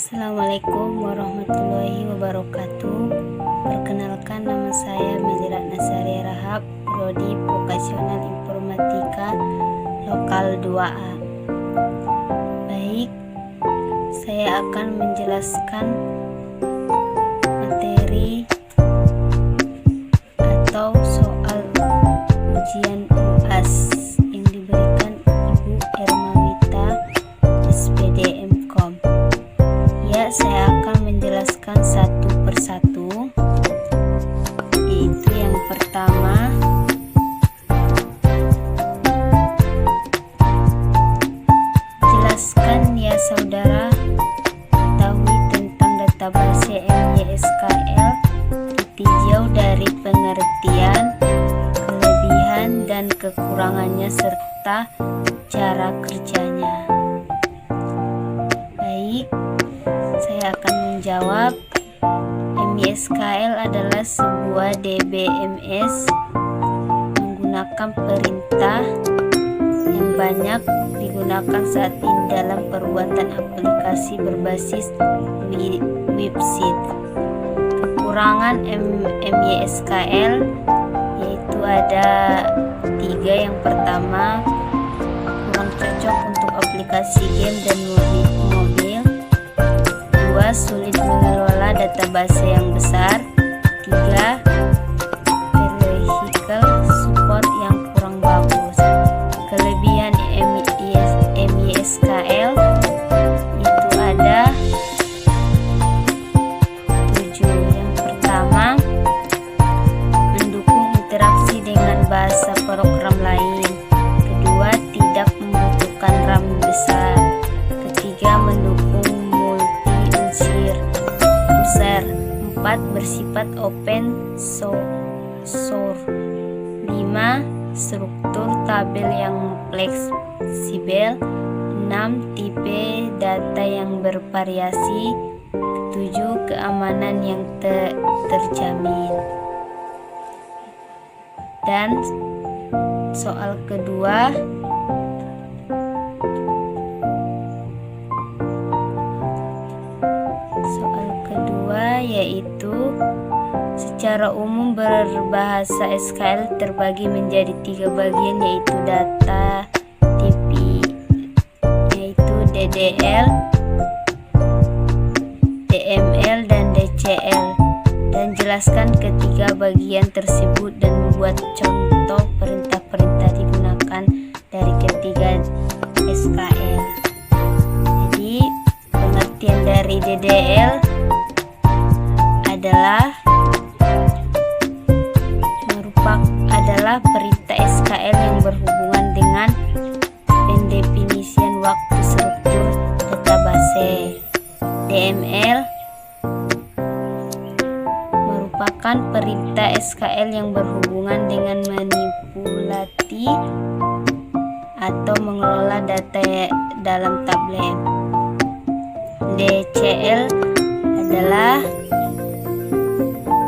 Assalamualaikum warahmatullahi wabarakatuh. Perkenalkan, nama saya Meli Ratna Sari Rahab, Prodi Vokasional Informatika Lokal 2A. Baik, saya akan menjelaskan materi atau soal ujian UAS yang diberikan Ibu Hermawita, SPD MKOM. Ya, saya akan menjelaskan satu persatu, yaitu yang pertama, jelaskan ya saudara ketahui tentang database MySQL, ditinjau dari pengertian, kelebihan dan kekurangannya serta cara kerjanya. Baik, saya akan menjawab. MySQL adalah sebuah DBMS menggunakan perintah yang banyak digunakan saat ini dalam perbuatan aplikasi berbasis website. Kekurangan MySQL yaitu ada 3. Yang pertama, kurang cocok untuk aplikasi game dan mobil. 2. Sulit mengelola database yang besar. 3. Vehicle support yang kurang bagus. Kelebihan MySQL itu ada 7. Yang pertama, mendukung interaksi dengan bahasa program lain. Kedua, tidak membutuhkan RAM besar. Ketiga, mendukung multi-unsur. 4. Bersifat open source. 5. Struktur tabel yang fleksibel. 6. Tipe data yang bervariasi. 7. Keamanan yang terjamin. Dan soal kedua, yaitu secara umum berbahasa SQL terbagi menjadi 3 bagian, yaitu data tipe, yaitu DDL, DML, dan DCL, dan jelaskan ketiga bagian tersebut dan membuat contoh perintah-perintah digunakan dari ketiga SQL. Jadi pengertian dari DDL adalah perintah SQL yang berhubungan dengan pendefinisian waktu struktur database. DML merupakan perintah SQL yang berhubungan dengan manipulasi atau mengelola data dalam tablet. DCL adalah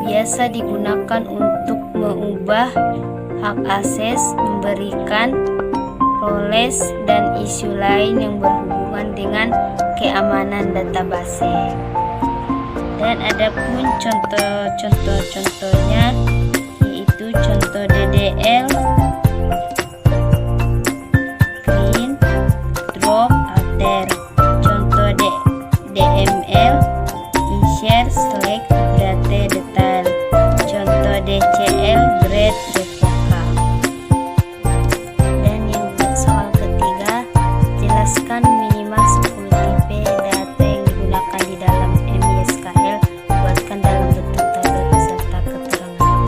biasa digunakan untuk mengubah hak akses, memberikan roles, dan isu lain yang berhubungan dengan keamanan database. Dan ada pun contoh-contohnya, yaitu contoh DDL, clean, drop, alter. Contoh DML, insert, select, update, detail. Contoh DCL, bread, revoka. Dan yang soal ketiga, jelaskan minimal 10 tipe data yang digunakan di dalam MySQL. Buatkan dalam bentuk tabel beserta keterangan.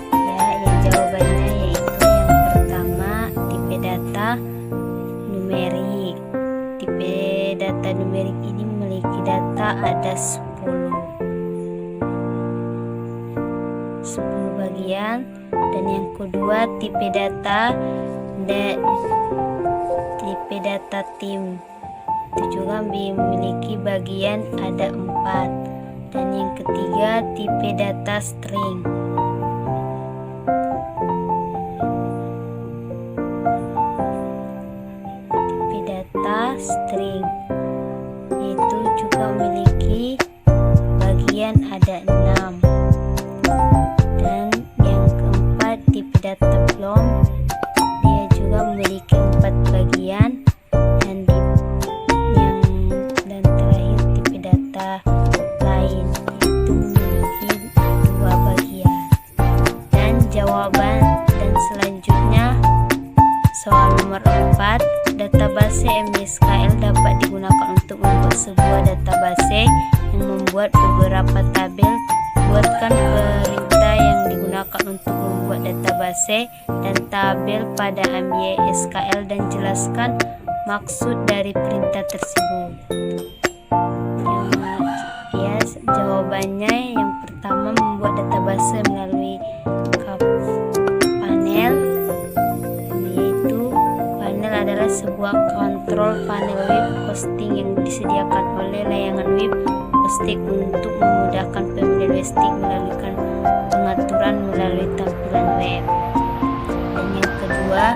Ya, yang jawabannya yaitu yang pertama, tipe data numerik. Tipe data numerik ini memiliki data ada 10 bagian. Dan yang kedua, tipe data tim itu juga memiliki bagian ada 4. Dan yang ketiga, tipe data string. Tipe data string yaitu juga memiliki sebuah database yang membuat beberapa tabel. Buatkan perintah yang digunakan untuk membuat database dan tabel pada MySQL dan jelaskan maksud dari perintah tersebut. Jawabannya yang pertama, membuat database melalui panel, yaitu panel adalah sebuah kontrol panel web hosting yang disediakan oleh layanan web hosting untuk memudahkan pemilik hosting melakukan pengaturan melalui tampilan web. Dan yang kedua,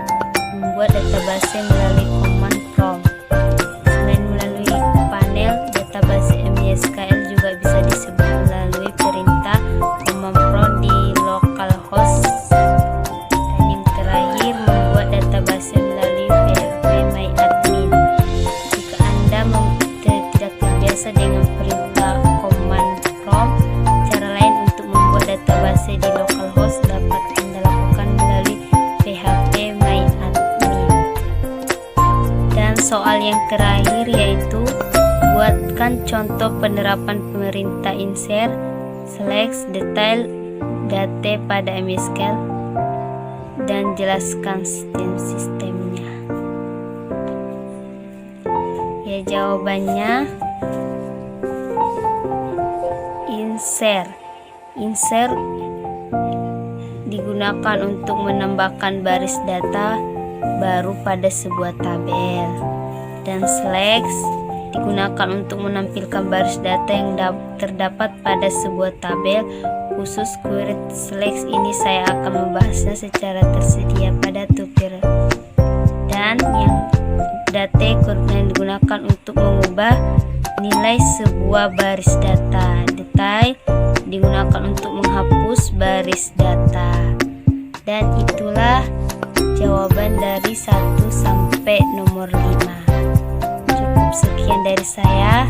membuat database melalui command prompt. Selain melalui panel, database MySQL juga bisa disebut melalui perintah command prompt di localhost. Dan yang terakhir, membuat database melalui PHP MyAdmin. Jika Anda tidak terbiasa dengan perintah command prompt, cara lain untuk membuat database di localhost dapat Anda lakukan melalui PHP MyAdmin. Dan soal yang terakhir yaitu buatkan contoh penerapan perintah insert / detail data pada MySQL dan jelaskan sistemnya. Ya, jawabannya insert digunakan untuk menambahkan baris data baru pada sebuah tabel, dan / digunakan untuk menampilkan baris data yang terdapat pada sebuah tabel. Khusus query / ini saya akan membahasnya secara tersedia pada tutorial. Dan yang data yang digunakan untuk mengubah nilai sebuah baris data. Detail digunakan untuk menghapus baris data. Dan itulah jawaban dari 1 sampai nomor 5. Cukup sekian dari saya.